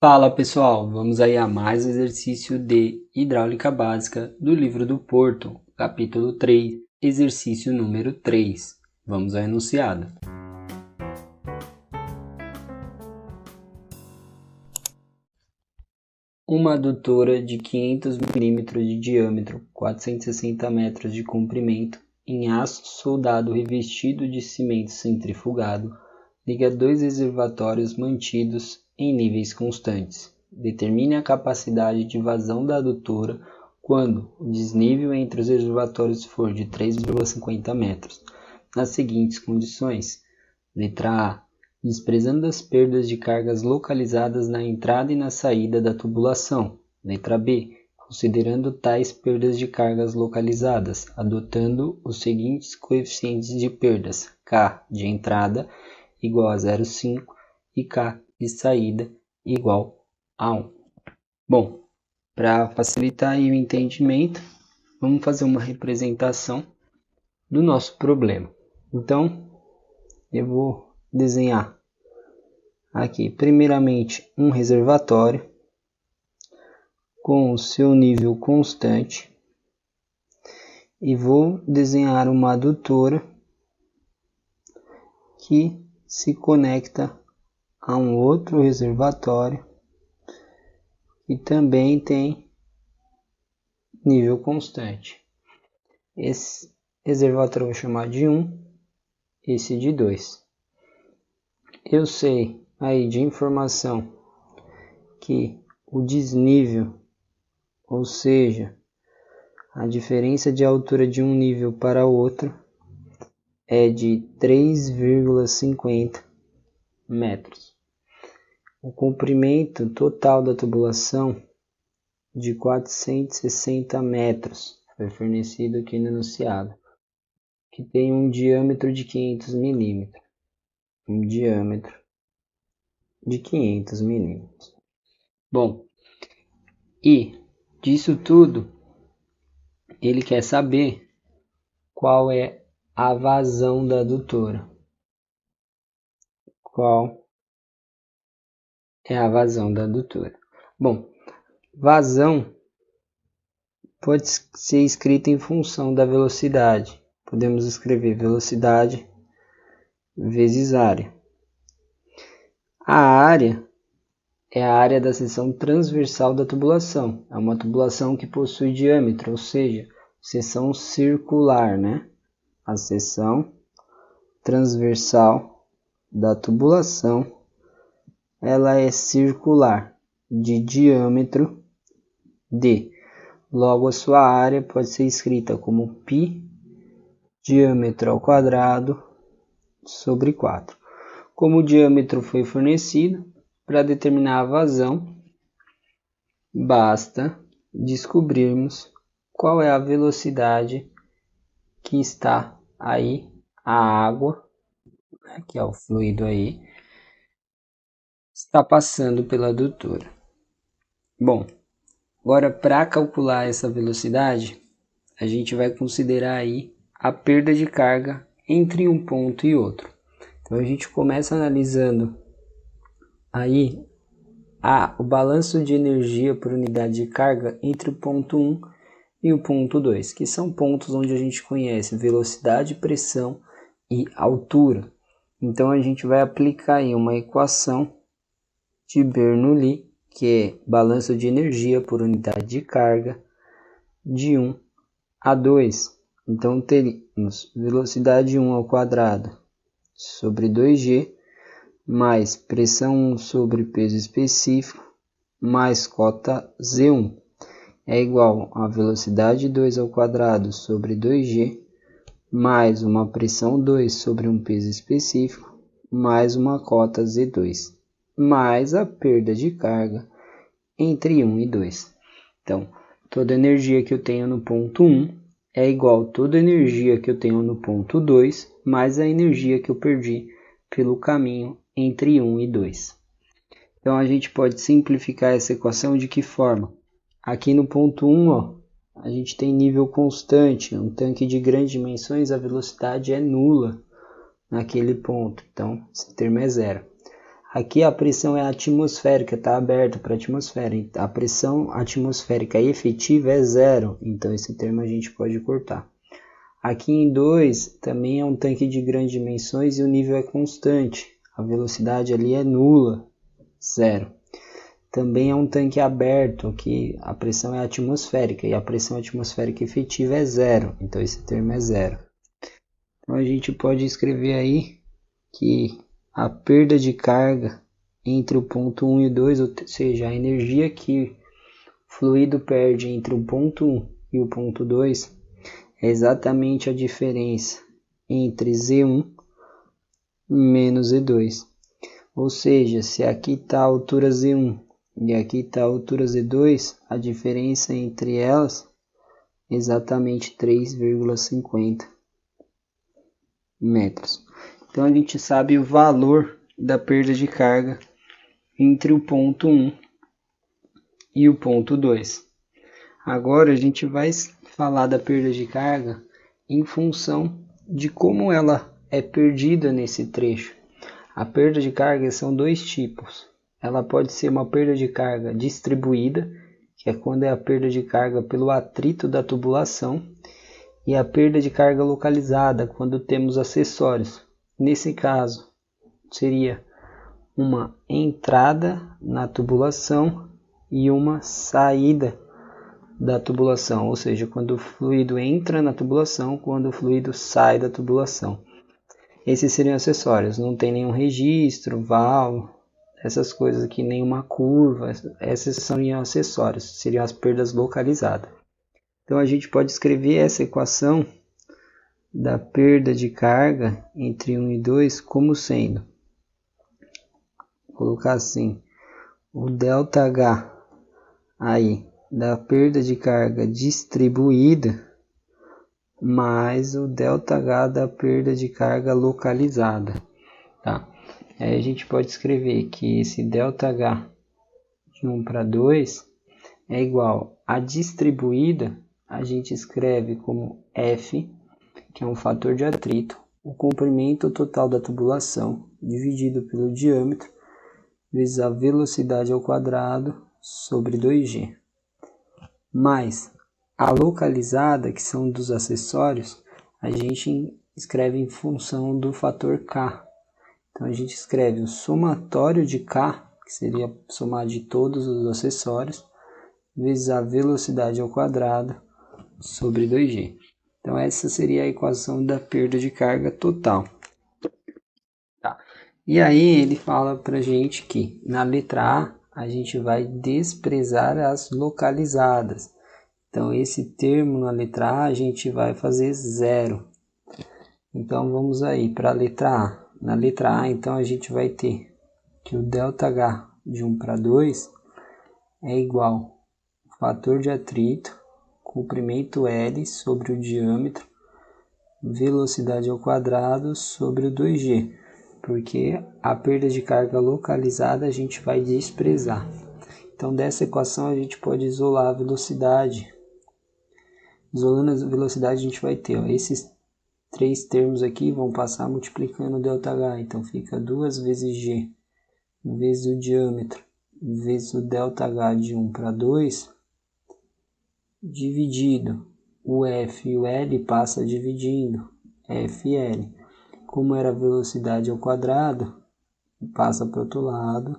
Fala pessoal, vamos aí a mais um exercício de hidráulica básica do livro do Porto, capítulo 3, exercício número 3. Vamos ao enunciado. Uma adutora de 500 mm de diâmetro, 460 metros de comprimento, em aço soldado revestido de cimento centrifugado, liga dois reservatórios mantidos em níveis constantes. Determine a capacidade de vazão da adutora quando o desnível entre os reservatórios for de 3,50 metros, nas seguintes condições. Letra A. Desprezando as perdas de cargas localizadas na entrada e na saída da tubulação. Letra B. Considerando tais perdas de cargas localizadas, adotando os seguintes coeficientes de perdas: K de entrada igual a 0,5 e K de saída igual a 1. Bom, para facilitar aí o entendimento, vamos fazer uma representação do nosso problema. Então, eu vou desenhar aqui primeiramente um reservatório com o seu nível constante e vou desenhar uma adutora que se conecta a um outro reservatório que também tem nível constante. Esse reservatório eu vou chamar de 1, esse de 2. Eu sei aí de informação que o desnível, ou seja, a diferença de altura de um nível para outro, é de 3,50 metros. O comprimento total da tubulação de 460 metros foi fornecido aqui no enunciado, que tem um diâmetro de 500 milímetros. Um diâmetro de 500 milímetros. Bom, e disso tudo, ele quer saber qual é a vazão da adutora. Qual é a vazão da adutora? Bom, vazão pode ser escrita em função da velocidade. Podemos escrever velocidade vezes área. A área é a área da seção transversal da tubulação. É uma tubulação que possui diâmetro, ou seja, seção circular, né? A seção transversal da tubulação, ela é circular, de diâmetro D. Logo, a sua área pode ser escrita como π diâmetro ao quadrado sobre 4. Como o diâmetro foi fornecido, para determinar a vazão, basta descobrirmos qual é a velocidade que está aí, a água, que é o fluido aí, está passando pela adutora. Bom, agora para calcular essa velocidade, a gente vai considerar aí a perda de carga entre um ponto e outro. Então a gente começa analisando aí o balanço de energia por unidade de carga entre o ponto 1 e o ponto 2, que são pontos onde a gente conhece velocidade, pressão e altura. Então a gente vai aplicar aí uma equação de Bernoulli, que é balanço de energia por unidade de carga de 1 a 2. Então teríamos velocidade 1 ao quadrado sobre 2G, mais pressão 1 sobre peso específico, mais cota Z1, é igual a velocidade 2 ao quadrado sobre 2G, mais uma pressão 2 sobre um peso específico, mais uma cota Z2, mais a perda de carga entre 1 e 2. Então, toda a energia que eu tenho no ponto 1 é igual a toda a energia que eu tenho no ponto 2, mais a energia que eu perdi pelo caminho entre 1 e 2. Então, a gente pode simplificar essa equação de que forma? Aqui no ponto 1, a gente tem nível constante, um tanque de grandes dimensões, a velocidade é nula naquele ponto, então esse termo é zero. Aqui a pressão é atmosférica, está aberta para a atmosfera. A pressão atmosférica efetiva é 0, então esse termo a gente pode cortar. Aqui em 2 também é um tanque de grandes dimensões e o nível é constante. A velocidade ali é nula, 0. Também é um tanque aberto, que a pressão é atmosférica e a pressão atmosférica efetiva é 0, então esse termo é 0. Então a gente pode escrever aí que a perda de carga entre o ponto 1 e o 2, ou seja, a energia que o fluido perde entre o ponto 1 e o ponto 2, é exatamente a diferença entre Z1 menos Z2. Ou seja, se aqui está a altura Z1 e aqui está a altura Z2, a diferença entre elas é exatamente 3,50 metros. Então a gente sabe o valor da perda de carga entre o ponto 1 e o ponto 2. Agora a gente vai falar da perda de carga em função de como ela é perdida nesse trecho. A perda de carga são dois tipos. Ela pode ser uma perda de carga distribuída, que é quando é a perda de carga pelo atrito da tubulação, e a perda de carga localizada, quando temos acessórios. Nesse caso, seria uma entrada na tubulação e uma saída da tubulação, ou seja, quando o fluido entra na tubulação, quando o fluido sai da tubulação. Esses seriam acessórios, não tem nenhum registro, válvula, essas coisas aqui, nenhuma curva, esses seriam acessórios, seriam as perdas localizadas. Então a gente pode escrever essa equação da perda de carga entre 1 e 2 como sendo, vou colocar assim, o ΔH aí da perda de carga distribuída mais o ΔH da perda de carga localizada, tá? Aí a gente pode escrever que esse ΔH de 1 para 2 é igual a distribuída, a gente escreve como F, que é um fator de atrito, o comprimento total da tubulação dividido pelo diâmetro vezes a velocidade ao quadrado sobre 2G. Mais a localizada, que são dos acessórios, a gente escreve em função do fator K. Então a gente escreve o somatório de K, que seria somar de todos os acessórios, vezes a velocidade ao quadrado sobre 2G. Então essa seria a equação da perda de carga total. Tá. E aí ele fala pra gente que na letra A gente vai desprezar as localizadas. Então esse termo na letra A a gente vai fazer 0. Então vamos aí para a letra A. Na letra A então a gente vai ter que o ΔH de 1 para 2 é igual ao fator de atrito, comprimento L sobre o diâmetro, velocidade ao quadrado sobre o 2G, porque a perda de carga localizada a gente vai desprezar. Então dessa equação a gente pode isolar a velocidade. Isolando a velocidade a gente vai ter, ó, esses três termos aqui vão passar multiplicando o ΔH, então fica 2 vezes G vezes o diâmetro vezes o ΔH de 1 para 2 dividido o F e o L passa dividindo FL. Como era a velocidade ao quadrado, passa para o outro lado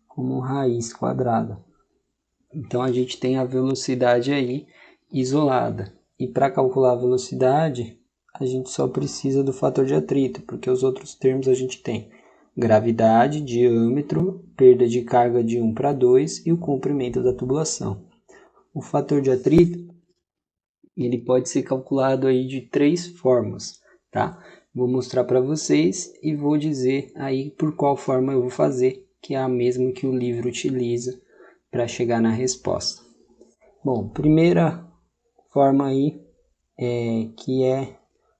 como raiz quadrada. Então a gente tem a velocidade aí isolada. E para calcular a velocidade, a gente só precisa do fator de atrito, porque os outros termos a gente tem gravidade, diâmetro, perda de carga de 1 para 2 e o comprimento da tubulação. O fator de atrito ele pode ser calculado aí de 3 formas, tá? Vou mostrar para vocês e vou dizer aí por qual forma eu vou fazer, que é a mesma que o livro utiliza para chegar na resposta. Bom, primeira forma aí que é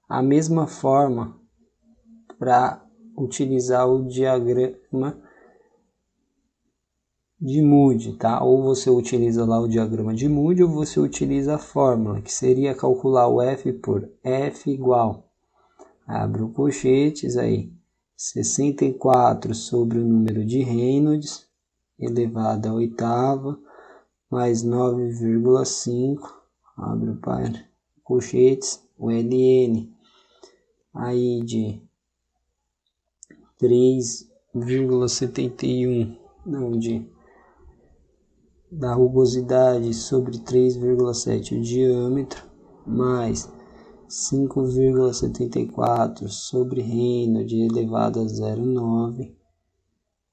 a mesma forma para utilizar o diagrama de Moody, tá? Ou você utiliza lá o diagrama de Moody ou você utiliza a fórmula, que seria calcular o F por F igual, abre o colchetes aí, 64 sobre o número de Reynolds, elevado à oitava, mais 9,5, abre o par, colchetes, o ln, aí de 3,71, da rugosidade sobre 3,7 o diâmetro, mais 5,74 sobre Reynolds elevado a 0,9,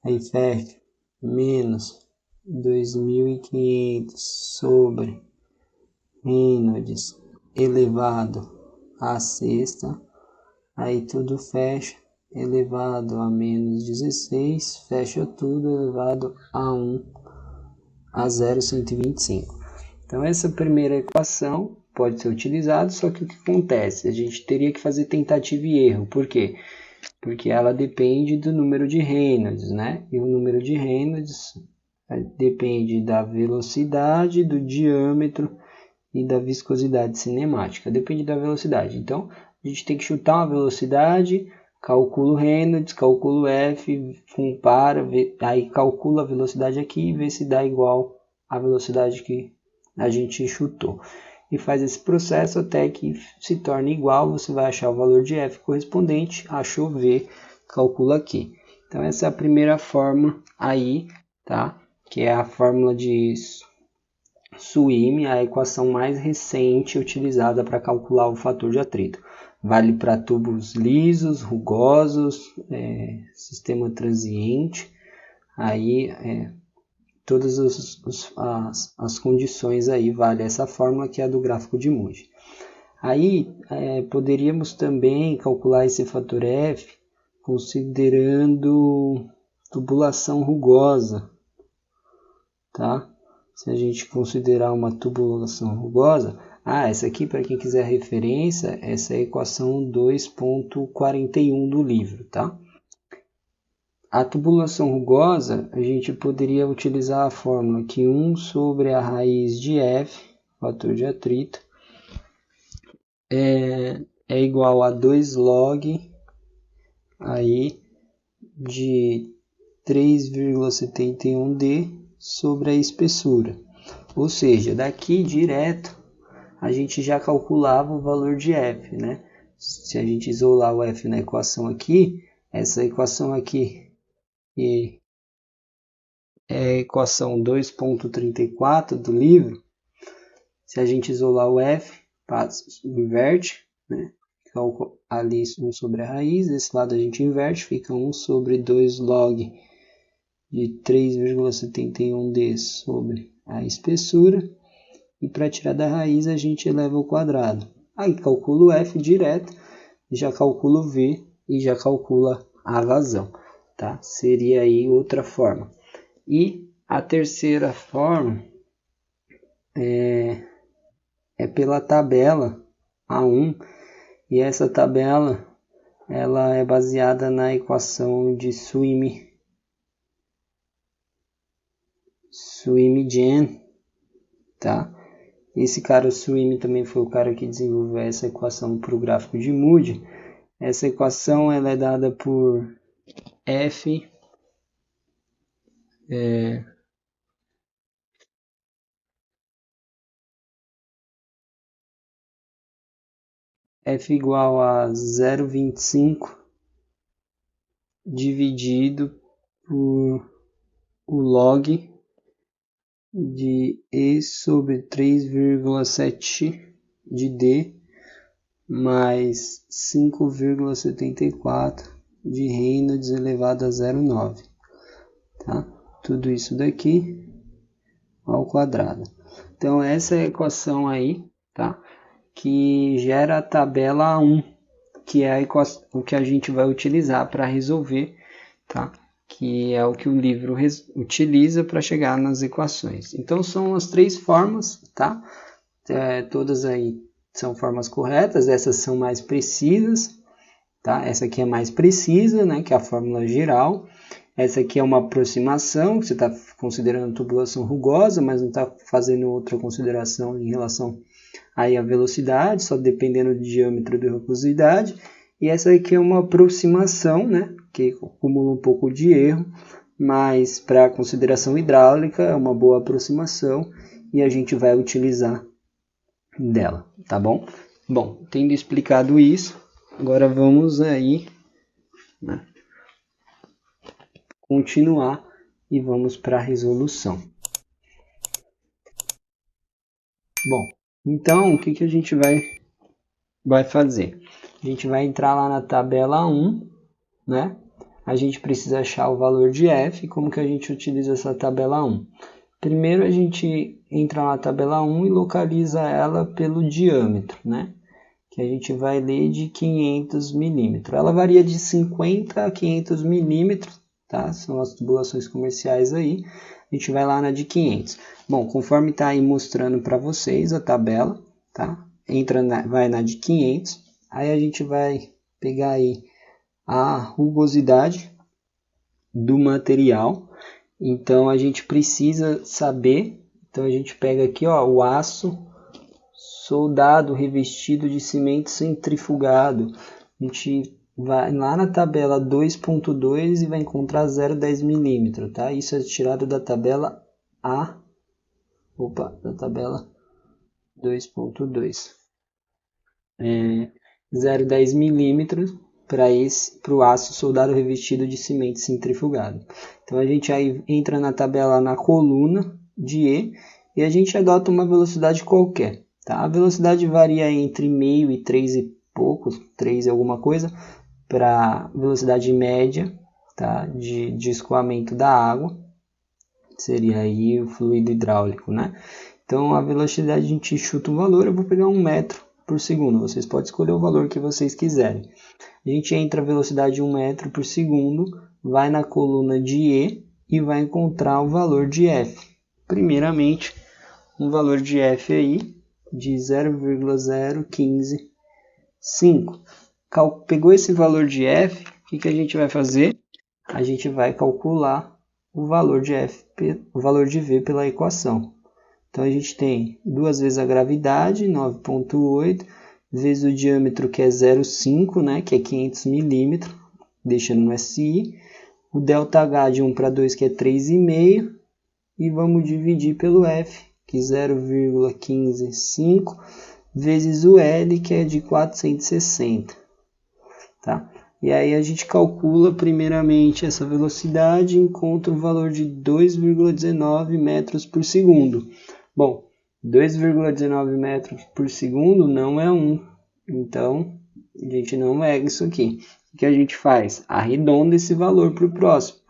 aí fecha, menos 2.500 sobre Reynolds elevado a sexta, aí tudo fecha, elevado a menos 16, fecha tudo, elevado a 1 a 0,125. Então essa primeira equação pode ser utilizada, só que o que acontece? A gente teria que fazer tentativa e erro. Por quê? Porque ela depende do número de Reynolds, né? E o número de Reynolds depende da velocidade, do diâmetro e da viscosidade cinemática. Depende da velocidade. Então, a gente tem que chutar uma velocidade, calcula o Reynolds, calcula o F, compara, aí calcula a velocidade aqui e vê se dá igual à velocidade que a gente chutou. E faz esse processo até que se torne igual, você vai achar o valor de F correspondente, achou V, calcula aqui. Então essa é a primeira forma aí, tá? Que é a fórmula de Swim, a equação mais recente utilizada para calcular o fator de atrito. Vale para tubos lisos, rugosos, sistema transiente, aí todas as condições aí vale essa fórmula que é a do gráfico de Moody. Aí poderíamos também calcular esse fator F considerando tubulação rugosa, tá? Se a gente considerar uma tubulação rugosa, essa aqui, para quem quiser referência, essa é a equação 2.41 do livro, tá? A tubulação rugosa, a gente poderia utilizar a fórmula que 1 sobre a raiz de F, fator de atrito, é igual a 2 log aí de 3,71D sobre a espessura. Ou seja, daqui direto a gente já calculava o valor de F, né? Se a gente isolar o F na equação aqui, essa equação aqui é a equação 2.34 do livro. Se a gente isolar o F, inverte, né? Ali 1 sobre a raiz, desse lado a gente inverte, fica 1 sobre 2 log de 3,71D sobre a espessura. E para tirar da raiz a gente eleva ao quadrado. Aí calcula o F direto, já calcula o V e já calcula a vazão. Tá? Seria aí outra forma. E a terceira forma é pela tabela A1. E essa tabela ela é baseada na equação de Swim-Gen, tá? Esse cara, o Swim, também foi o cara que desenvolveu essa equação para o gráfico de Moody. Essa equação ela é dada por F igual a 0,25 dividido por o log de E sobre 3,7 de D mais 5,74 de Reynolds elevado a 0,9. Tá? Tudo isso daqui ao quadrado. Então essa é a equação aí, tá? Que gera a tabela A1, que é o que a gente vai utilizar para resolver, tá? Que é o que o livro utiliza para chegar nas equações. Então são as três formas, tá? Todas aí são formas corretas, essas são mais precisas, tá? Essa aqui é mais precisa, né? Que é a fórmula geral. Essa aqui é uma aproximação, que você está considerando tubulação rugosa, mas não está fazendo outra consideração em relação aí à velocidade, só dependendo do diâmetro da rugosidade. E essa aqui é uma aproximação, né? porque acumula um pouco de erro, mas para consideração hidráulica é uma boa aproximação e a gente vai utilizar dela, tá bom? Bom, tendo explicado isso, agora vamos aí, né, continuar e vamos para a resolução. Bom, então o que a gente vai fazer? A gente vai entrar lá na tabela 1, né? A gente precisa achar o valor de f. Como que a gente utiliza essa tabela 1? Primeiro a gente entra na tabela 1 e localiza ela pelo diâmetro, né? Que a gente vai ler de 500 milímetros. Ela varia de 50 a 500 milímetros, tá? São as tubulações comerciais aí. A gente vai lá na de 500. Bom, conforme está aí mostrando para vocês a tabela, tá? Vai na de 500. Aí a gente vai pegar aí a rugosidade do material. Então a gente precisa saber. Então a gente pega aqui, ó, o aço soldado revestido de cimento centrifugado. A gente vai lá na tabela 2.2 e vai encontrar 0,10 milímetros, tá? Isso é tirado da tabela A, da tabela 2.2. 0,10 milímetros para o aço soldado revestido de cimento centrifugado. Então a gente aí entra na tabela na coluna de E a gente adota uma velocidade qualquer. Tá? A velocidade varia entre meio e 3 e pouco, 3 e alguma coisa, para velocidade média, tá? de escoamento da água, seria aí o fluido hidráulico, né? Então a velocidade a gente chuta o valor, eu vou pegar 1 metro por segundo, vocês podem escolher o valor que vocês quiserem. A gente entra a velocidade 1 metro por segundo, vai na coluna de E vai encontrar o valor de F. Primeiramente, um valor de F aí, de 0,0155. Pegou esse valor de F, o que a gente vai fazer? A gente vai calcular o valor de V pela equação. Então a gente tem 2 vezes a gravidade, 9,8, vezes o diâmetro que é 0,5, né, que é 500 milímetros, deixando no SI. O ΔH de 1 para 2, que é 3,5, e vamos dividir pelo F, que é 0,155, vezes o L, que é de 460. Tá? E aí a gente calcula primeiramente essa velocidade e encontra o valor de 2,19 metros por segundo. Bom, 2,19 metros por segundo não é 1, então a gente não mega isso aqui. O que a gente faz? Arredonda esse valor para o próximo.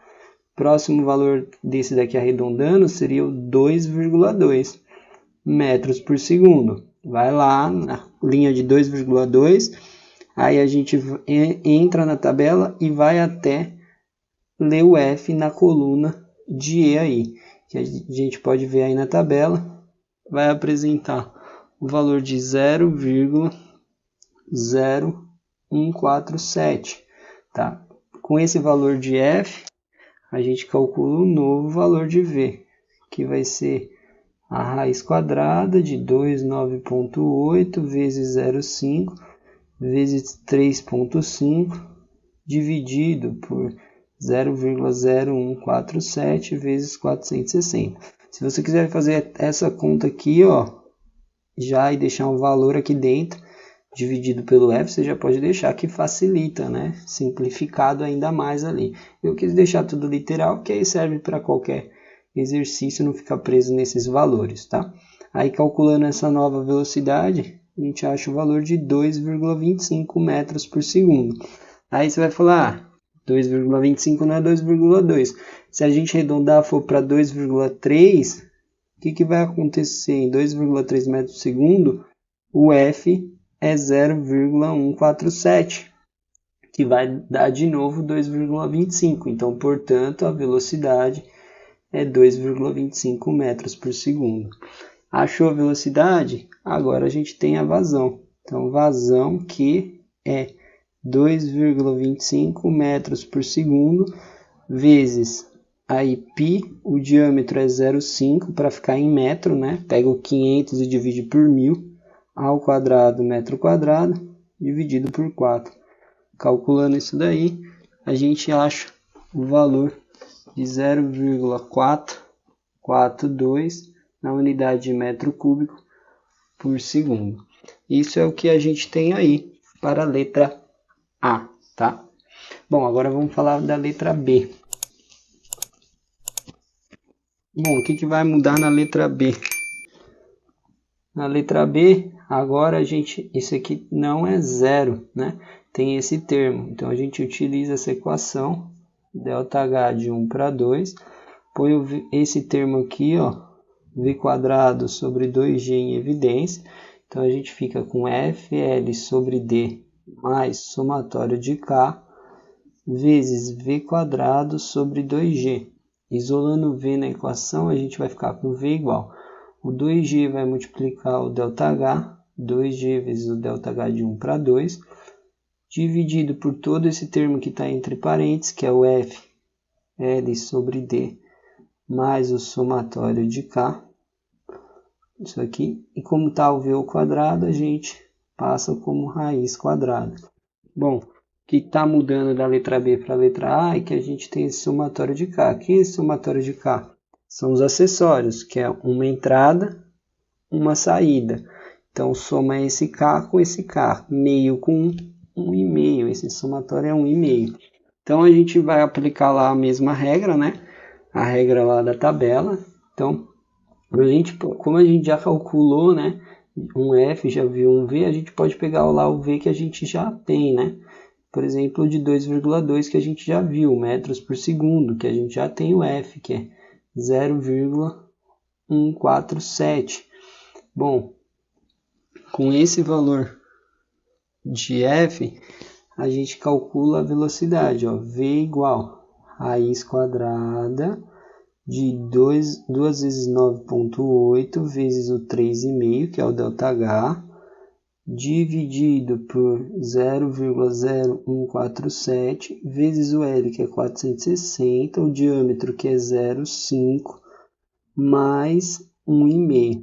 Próximo valor desse daqui arredondando seria o 2,2 metros por segundo. Vai lá na linha de 2,2, aí a gente entra na tabela e vai até ler o F na coluna de E aí, que a gente pode ver aí na tabela, vai apresentar o valor de 0,0147, tá? Com esse valor de F, a gente calcula um novo valor de V, que vai ser a raiz quadrada de 29,8 vezes 0,5 vezes 3,5 dividido por 0,0147 vezes 460. Se você quiser fazer essa conta aqui, ó, já e deixar um valor aqui dentro, dividido pelo F, você já pode deixar que facilita, né? Simplificado ainda mais ali. Eu quis deixar tudo literal, que aí serve para qualquer exercício, não ficar preso nesses valores, tá? Aí calculando essa nova velocidade, a gente acha o valor de 2,25 metros por segundo. Aí você vai falar, 2,25 não é 2,2. Se a gente arredondar for para 2,3, o que vai acontecer? Em 2,3 metros por segundo, o F é 0,147, que vai dar de novo 2,25. Então, portanto, a velocidade é 2,25 metros por segundo. Achou a velocidade? Agora a gente tem a vazão. Então, vazão que é 2,25 metros por segundo vezes aí π, o diâmetro é 0,5 para ficar em metro, né? Pega o 500 e divide por 1000 ao quadrado metro quadrado dividido por 4. Calculando isso daí, a gente acha o valor de 0,442 na unidade de metro cúbico por segundo. Isso é o que a gente tem aí para a letra A, tá? Bom, agora vamos falar da letra B. Bom, o que vai mudar na letra B? Na letra B, agora isso aqui não é zero, né? Tem esse termo. Então, a gente utiliza essa equação, ΔH de 1 para 2. Põe esse termo aqui, ó, V quadrado sobre 2G em evidência. Então, a gente fica com FL sobre D mais somatório de K vezes V quadrado sobre 2G. Isolando V na equação, a gente vai ficar com V igual. O 2G vai multiplicar o ΔH, 2G vezes o ΔH de 1 para 2, dividido por todo esse termo que está entre parênteses, que é o F, L sobre D, mais o somatório de K. Isso aqui. E como está o V ao quadrado, a gente passa como raiz quadrada. Bom, o que está mudando da letra B para a letra A é que a gente tem esse somatório de K. O que é esse somatório de K? São os acessórios, que é uma entrada, uma saída. Então, soma esse K com esse K. Meio com 1,5. Esse somatório é 1,5. Então, a gente vai aplicar lá a mesma regra, né? A regra lá da tabela. Então, como a gente já calculou, né? Um F, já viu um V, a gente pode pegar lá o V que a gente já tem, né? Por exemplo, de 2,2 que a gente já viu, metros por segundo, que a gente já tem o F, que é 0,147. Bom, com esse valor de F, a gente calcula a velocidade, ó, V igual raiz quadrada de 2 vezes 9,8 vezes o 3,5, que é o ΔH, dividido por 0,0147 vezes o L, que é 460, o diâmetro, que é 0,5, mais 1,5.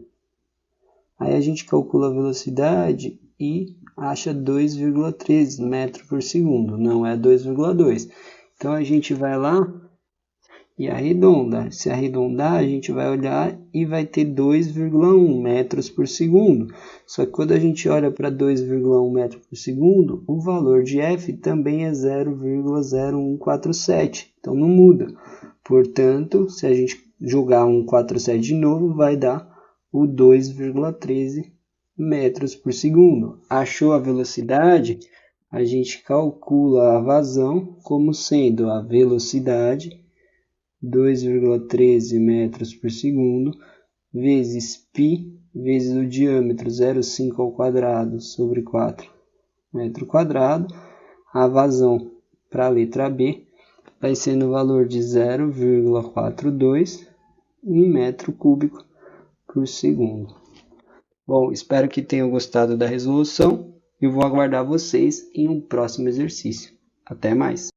Aí a gente calcula a velocidade e acha 2,13 metros por segundo, não é 2,2. Então a gente vai lá e arredonda. Se arredondar, a gente vai olhar e vai ter 2,1 metros por segundo. Só que quando a gente olha para 2,1 metros por segundo, o valor de F também é 0,0147. Então não muda. Portanto, se a gente jogar 147 de novo, vai dar o 2,13 metros por segundo. Achou a velocidade? A gente calcula a vazão como sendo a velocidade 2,13 metros por segundo, vezes π, vezes o diâmetro 0,5 ao quadrado sobre 4 metro quadrado. A vazão para a letra B vai ser no valor de 0,42 em metro cúbico por segundo. Bom, espero que tenham gostado da resolução e vou aguardar vocês em um próximo exercício. Até mais!